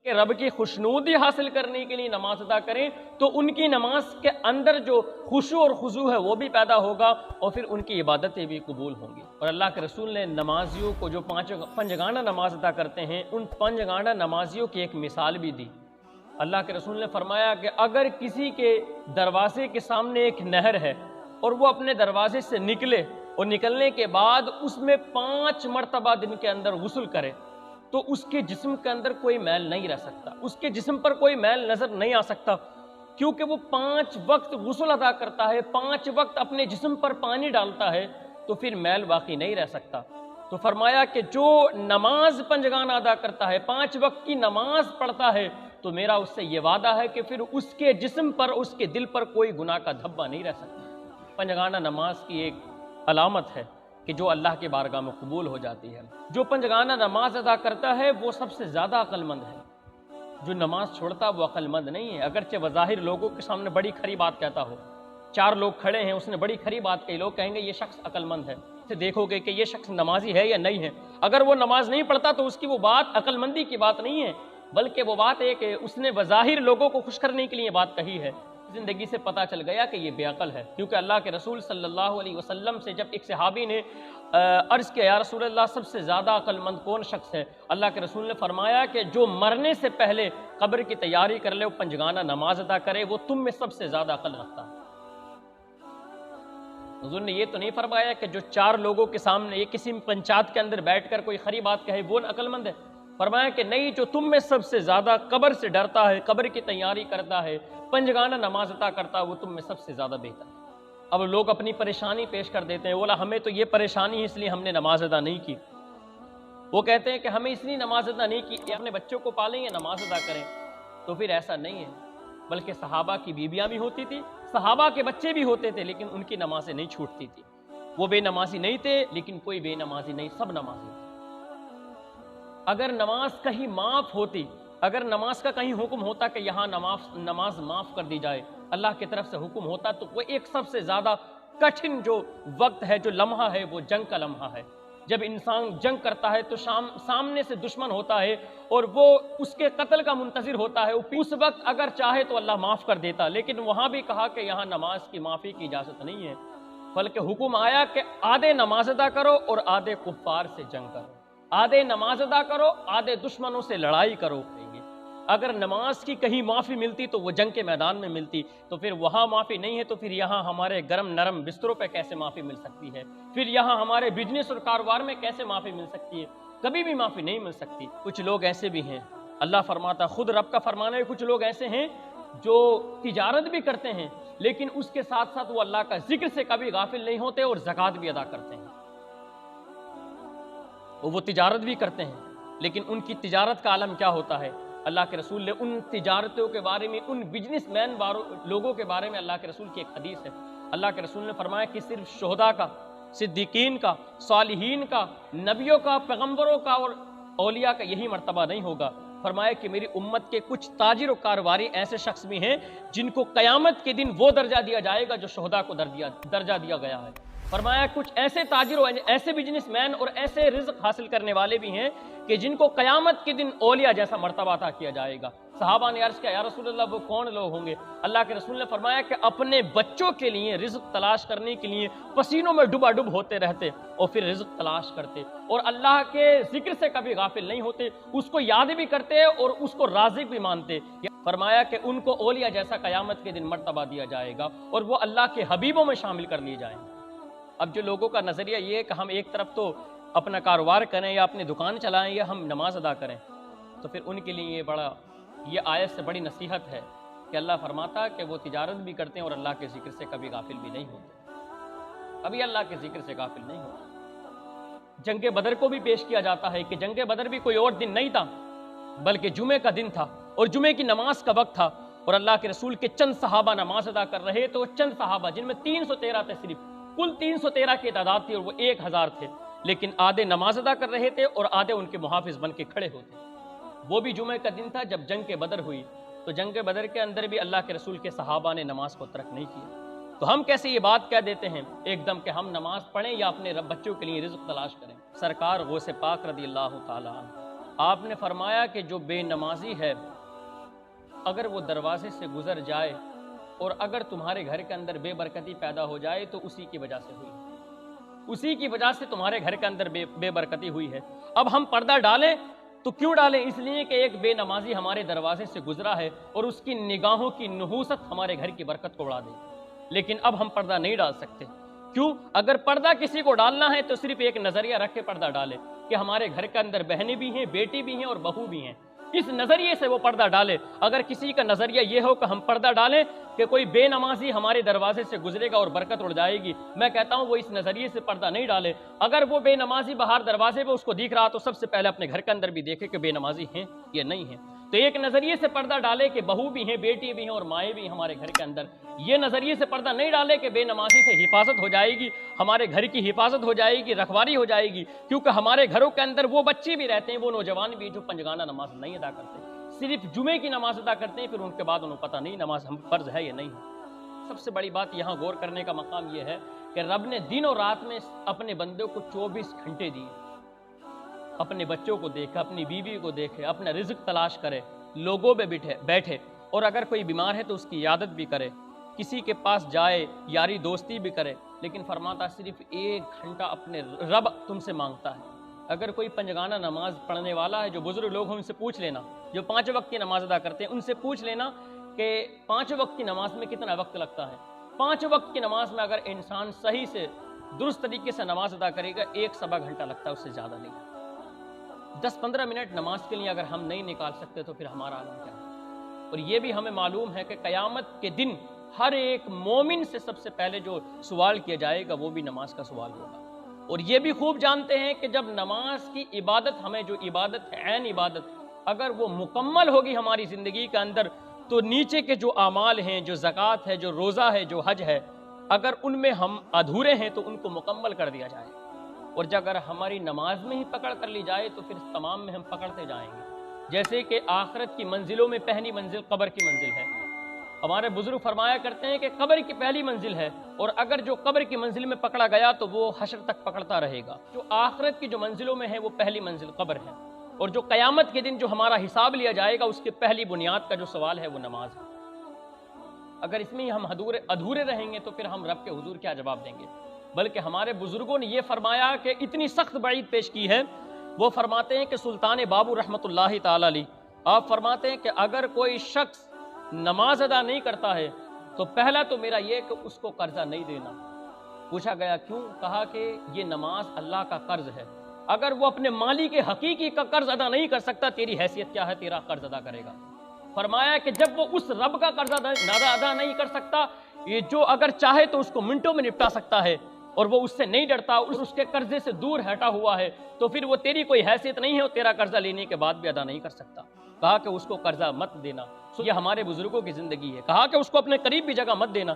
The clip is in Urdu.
کہ رب کی خوشنودی حاصل کرنے کے لیے نماز ادا کریں تو ان کی نماز کے اندر جو خشوع اور خضوع ہے وہ بھی پیدا ہوگا اور پھر ان کی عبادتیں بھی قبول ہوں گی۔ اور اللہ کے رسول نے نمازیوں کو جو پنجگانہ نماز ادا کرتے ہیں ان پنجگانہ نمازیوں کی ایک مثال بھی دی۔ اللہ کے رسول نے فرمایا کہ اگر کسی کے دروازے کے سامنے ایک نہر ہے اور وہ اپنے دروازے سے نکلے اور نکلنے کے بعد اس میں 5 مرتبہ دن کے اندر غسل کرے تو اس کے جسم کے اندر کوئی میل نہیں رہ سکتا، اس کے جسم پر کوئی میل نظر نہیں آ سکتا، کیونکہ وہ 5 وقت غسل ادا کرتا ہے، 5 وقت اپنے جسم پر پانی ڈالتا ہے، تو پھر میل باقی نہیں رہ سکتا۔ تو فرمایا کہ جو نماز پنجگانہ ادا کرتا ہے، 5 وقت کی نماز پڑھتا ہے، تو میرا اس سے یہ وعدہ ہے کہ پھر اس کے جسم پر، اس کے دل پر کوئی گناہ کا دھبا نہیں رہ سکتا۔ پنجگانہ نماز کی ایک علامت ہے کہ جو اللہ کی بارگاہ میں قبول ہو جاتی ہے۔ جو پنجگانہ نماز ادا کرتا ہے وہ سب سے زیادہ عقل مند ہے، جو نماز چھوڑتا وہ عقل مند نہیں ہے، اگرچہ بظاہر لوگوں کے سامنے بڑی کھری بات کہتا ہو۔ 4 لوگ کھڑے ہیں، اس نے بڑی کھری بات کہی، لوگ کہیں گے یہ شخص عقل مند ہے، اسے دیکھو گے کہ یہ شخص نمازی ہے یا نہیں ہے۔ اگر وہ نماز نہیں پڑھتا تو اس کی وہ بات عقل مندی کی بات نہیں ہے، بلکہ وہ بات ہے کہ اس نے بظاہر لوگوں کو خوش کرنے کے لیے بات کہی ہے۔ زندگی سے پتہ چل گیا کہ یہ بے عقل ہے، کیونکہ اللہ کے رسول صلی اللہ علیہ وسلم سے جب ایک صحابی نے عرض کیا یا رسول اللہ سب سے زیادہ عقل مند کون شخص ہے، اللہ کے رسول نے فرمایا کہ جو مرنے سے پہلے قبر کی تیاری کر لے، وہ پنجگانہ نماز ادا کرے، وہ تم میں سب سے زیادہ عقل رکھتا ہے۔ حضور نے یہ تو نہیں فرمایا کہ جو 4 لوگوں کے سامنے یہ کسی پنچایت کے اندر بیٹھ کر کوئی خری بات کہے وہ عقل مند ہے، فرمایا کہ نہیں، جو تم میں سب سے زیادہ قبر سے ڈرتا ہے، قبر کی تیاری کرتا ہے، پنجگانہ نماز ادا کرتا ہے، وہ تم میں سب سے زیادہ بہتر ہے۔ اب لوگ اپنی پریشانی پیش کر دیتے ہیں، بولا ہمیں تو یہ پریشانی ہے اس لیے ہم نے نماز ادا نہیں کی۔ وہ کہتے ہیں کہ ہمیں اس لیے نماز ادا نہیں کی کہ اپنے بچوں کو پالیں یا نماز ادا کریں، تو پھر ایسا نہیں ہے، بلکہ صحابہ کی بیویاں بھی ہوتی تھی، صحابہ کے بچے بھی ہوتے تھے، لیکن ان کی نمازیں نہیں چھوٹتی تھی۔ وہ بے نمازی نہیں تھے، لیکن کوئی بے نمازی نہیں، سب نمازی تھے۔ اگر نماز کہیں معاف ہوتی، اگر نماز کا کہیں حکم ہوتا کہ یہاں نماز معاف کر دی جائے، اللہ کی طرف سے حکم ہوتا، تو وہ ایک سب سے زیادہ کٹھن جو وقت ہے، جو لمحہ ہے، وہ جنگ کا لمحہ ہے۔ جب انسان جنگ کرتا ہے تو سامنے سے دشمن ہوتا ہے اور وہ اس کے قتل کا منتظر ہوتا ہے، اس وقت اگر چاہے تو اللہ معاف کر دیتا، لیکن وہاں بھی کہا کہ یہاں نماز کی معافی کی اجازت نہیں ہے، بلکہ حکم آیا کہ آدھے نماز ادا کرو اور آدھے کفار سے جنگ کرو، آدھے نماز ادا کرو، آدھے دشمنوں سے لڑائی کرو۔ اگر نماز کی کہیں معافی ملتی تو وہ جنگ کے میدان میں ملتی، تو پھر وہاں معافی نہیں ہے تو پھر یہاں ہمارے گرم نرم بستروں پہ کیسے معافی مل سکتی ہے، پھر یہاں ہمارے بزنس اور کاروبار میں کیسے معافی مل سکتی ہے؟ کبھی بھی معافی نہیں مل سکتی۔ کچھ لوگ ایسے بھی ہیں، اللہ فرماتا، خود رب کا فرمانا ہے، کچھ لوگ ایسے ہیں جو تجارت بھی کرتے ہیں لیکن اس کے ساتھ ساتھ وہ اللہ کا ذکر سے کبھی غافل نہیں ہوتے اور زکوٰۃ بھی ادا کرتے ہیں۔ وہ تجارت بھی کرتے ہیں لیکن ان کی تجارت کا عالم کیا ہوتا ہے؟ اللہ کے رسول نے ان تجارتوں کے بارے میں، ان بزنس مین لوگوں کے بارے میں اللہ کے رسول کی ایک حدیث ہے۔ اللہ کے رسول نے فرمایا کہ صرف شہداء کا، صدیقین کا، صالحین کا، نبیوں کا، پیغمبروں کا اور اولیاء کا یہی مرتبہ نہیں ہوگا۔ فرمایا کہ میری امت کے کچھ تاجر و کاروباری ایسے شخص بھی ہیں جن کو قیامت کے دن وہ درجہ دیا جائے گا جو شہداء کو درجہ دیا گیا ہے۔ فرمایا کچھ ایسے تاجر و ایسے بزنس مین اور ایسے رزق حاصل کرنے والے بھی ہیں کہ جن کو قیامت کے دن اولیاء جیسا مرتبہ عطا کیا جائے گا۔ صحابہ نے عرض کیا یا رسول اللہ وہ کون لوگ ہوں گے؟ اللہ کے رسول نے فرمایا کہ اپنے بچوں کے لیے رزق تلاش کرنے کے لیے پسینوں میں ڈبا ڈب ہوتے رہتے اور پھر رزق تلاش کرتے اور اللہ کے ذکر سے کبھی غافل نہیں ہوتے، اس کو یاد بھی کرتے اور اس کو رازق بھی مانتے۔ فرمایا کہ ان کو اولیاء جیسا قیامت کے دن مرتبہ دیا جائے گا اور وہ اللہ کے حبیبوں میں شامل کر لیے جائیں گے۔ اب جو لوگوں کا نظریہ یہ ہے کہ ہم ایک طرف تو اپنا کاروبار کریں یا اپنی دکان چلائیں یا ہم نماز ادا کریں، تو پھر ان کے لیے یہ آیت سے بڑی نصیحت ہے کہ اللہ فرماتا کہ وہ تجارت بھی کرتے ہیں اور اللہ کے ذکر سے کبھی غافل بھی نہیں ہوتے، کبھی اللہ کے ذکر سے غافل نہیں ہوتے۔ جنگ بدر کو بھی پیش کیا جاتا ہے کہ جنگ بدر بھی کوئی اور دن نہیں تھا بلکہ جمعے کا دن تھا اور جمعے کی نماز کا وقت تھا اور اللہ کے رسول کے چند صحابہ نماز ادا کر رہے تو چند صحابہ جن میں 313 تھے، صرف کل 313 کی تعداد تھی اور وہ 1000 تھے، لیکن آدھے نماز ادا کر رہے تھے اور آدھے ان کے محافظ بن کے کھڑے ہوتے۔ وہ بھی جمعہ کا دن تھا جب جنگ بدر ہوئی، تو جنگ بدر کے اندر بھی اللہ کے رسول کے صحابہ نے نماز کو ترک نہیں کیا۔ تو ہم کیسے یہ بات کہہ دیتے ہیں ایک دم کہ ہم نماز پڑھیں یا اپنے بچوں کے لیے رزق تلاش کریں؟ سرکار غوث پاک رضی اللہ تعالیٰ عنہ آپ نے فرمایا کہ جو بے نمازی ہے اگر وہ دروازے سے گزر جائے اور اگر تمہارے گھر کے اندر بے برکتی پیدا ہو جائے تو اسی کی وجہ سے ہوئی، اسی کی وجہ سے تمہارے گھر کے اندر بے برکتی ہوئی ہے۔ اب ہم پردہ ڈالیں تو کیوں ڈالیں؟ اس لیے کہ ایک بے نمازی ہمارے دروازے سے گزرا ہے اور اس کی نگاہوں کی نحوست ہمارے گھر کی برکت کو اڑا دے، لیکن اب ہم پردہ نہیں ڈال سکتے۔ کیوں؟ اگر پردہ کسی کو ڈالنا ہے تو صرف ایک نظریہ رکھ کے پردہ ڈالے کہ ہمارے گھر کے اندر بہنیں بھی ہیں، بیٹی بھی ہیں اور بہو بھی ہیں، اس نظریے سے وہ پردہ ڈالے۔ اگر کسی کا نظریہ یہ ہو کہ ہم پردہ ڈالیں کہ کوئی بے نمازی ہمارے دروازے سے گزرے گا اور برکت اڑ جائے گی، میں کہتا ہوں وہ اس نظریے سے پردہ نہیں ڈالے۔ اگر وہ بے نمازی باہر دروازے پہ اس کو دیکھ رہا تو سب سے پہلے اپنے گھر کے اندر بھی دیکھے کہ بے نمازی ہیں یا نہیں ہیں۔ تو ایک نظریے سے پردہ ڈالے کہ بہو بھی ہیں، بیٹی بھی ہیں اور مائیں بھی ہیں ہمارے گھر کے اندر، یہ نظریے سے پردہ نہیں ڈالے کہ بے نمازی سے حفاظت ہو جائے گی، ہمارے گھر کی حفاظت ہو جائے گی، رکھوالی ہو جائے گی، کیونکہ ہمارے گھروں کے اندر وہ بچے بھی رہتے ہیں، وہ نوجوان بھی جو پنجگانہ نماز نہیں ادا کرتے، صرف جمعے کی نماز ادا کرتے ہیں، پھر ان کے بعد انہیں پتہ نہیں نماز ہم فرض ہے یا نہیں ہے۔ سب سے بڑی بات یہاں غور کرنے کا مقام یہ ہے کہ رب نے دن اور رات میں اپنے بندوں کو 24 گھنٹے دیے، اپنے بچوں کو دیکھے، اپنی بیوی کو دیکھے، اپنا رزق تلاش کرے، لوگوں پہ بیٹھے، اور اگر کوئی بیمار ہے تو اس کی عیادت بھی کرے، کسی کے پاس جائے، یاری دوستی بھی کرے، لیکن فرماتا صرف 1 گھنٹہ اپنے رب تم سے مانگتا ہے۔ اگر کوئی پنجگانہ نماز پڑھنے والا ہے، جو بزرگ لوگ ہیں ان سے پوچھ لینا، جو 5 وقت کی نماز ادا کرتے ہیں ان سے پوچھ لینا کہ 5 وقت کی نماز میں کتنا وقت لگتا ہے۔ 5 وقت کی نماز میں اگر انسان صحیح سے درست طریقے سے نماز ادا کرے گا 1 سوا گھنٹہ لگتا ہے، اس سے زیادہ نہیں۔ 10-15 منٹ نماز کے لیے اگر ہم نہیں نکال سکتے تو پھر ہمارا عالم کیا ہے؟ اور یہ بھی ہمیں معلوم ہے کہ قیامت کے دن ہر ایک مومن سے سب سے پہلے جو سوال کیا جائے گا وہ بھی نماز کا سوال ہوگا۔ اور یہ بھی خوب جانتے ہیں کہ جب نماز کی عبادت، ہمیں جو عبادت ہے عین عبادت، اگر وہ مکمل ہوگی ہماری زندگی کے اندر تو نیچے کے جو اعمال ہیں، جو زکوٰۃ ہے، جو روزہ ہے، جو حج ہے، اگر ان میں ہم ادھورے ہیں تو ان کو مکمل کر دیا جائے، اور جب اگر ہماری نماز میں ہی پکڑ کر لی جائے تو پھر تمام میں ہم پکڑتے جائیں گے۔ جیسے کہ آخرت کی منزلوں میں پہلی منزل قبر کی منزل ہے، ہمارے بزرگ فرمایا کرتے ہیں کہ قبر کی پہلی منزل ہے، اور اگر جو قبر کی منزل میں پکڑا گیا تو وہ حشر تک پکڑتا رہے گا۔ جو آخرت کی جو منزلوں میں ہے وہ پہلی منزل قبر ہے، اور جو قیامت کے دن جو ہمارا حساب لیا جائے گا اس کے پہلی بنیاد کا جو سوال ہے وہ نماز ہے۔ اگر اس میں ہم ادھورے رہیں گے تو پھر ہم رب کے حضور کیا جواب دیں گے؟ بلکہ ہمارے بزرگوں نے یہ فرمایا کہ اتنی سخت وعید پیش کی ہے، وہ فرماتے ہیں کہ سلطان بابو رحمۃ اللہ تعالی علیہ آپ فرماتے ہیں کہ اگر کوئی شخص نماز ادا نہیں کرتا ہے تو پہلا تو میرا یہ کہ اس کو قرضہ نہیں دینا۔ پوچھا گیا کیوں؟ کہا کہ یہ نماز اللہ کا قرض ہے، اگر وہ اپنے مالک کے حقیقی کا قرض ادا نہیں کر سکتا تیری حیثیت کیا ہے، تیرا قرض ادا کرے گا۔ فرمایا کہ جب وہ اس رب کا قرض ادا نہیں کر سکتا، یہ جو اگر چاہے تو اس کو منٹوں میں نپٹا سکتا ہے اور وہ اس سے نہیں ڈرتا، اس کے قرضے سے دور ہٹا ہوا ہے، تو پھر وہ تیری کوئی حیثیت نہیں ہے اور تیرا قرضہ لینے کے بعد بھی ادا نہیں کر سکتا۔ کہا کہ اس کو قرضہ مت دینا، یہ ہمارے بزرگوں کی زندگی ہے۔ کہا کہ اس کو اپنے قریب بھی جگہ مت دینا۔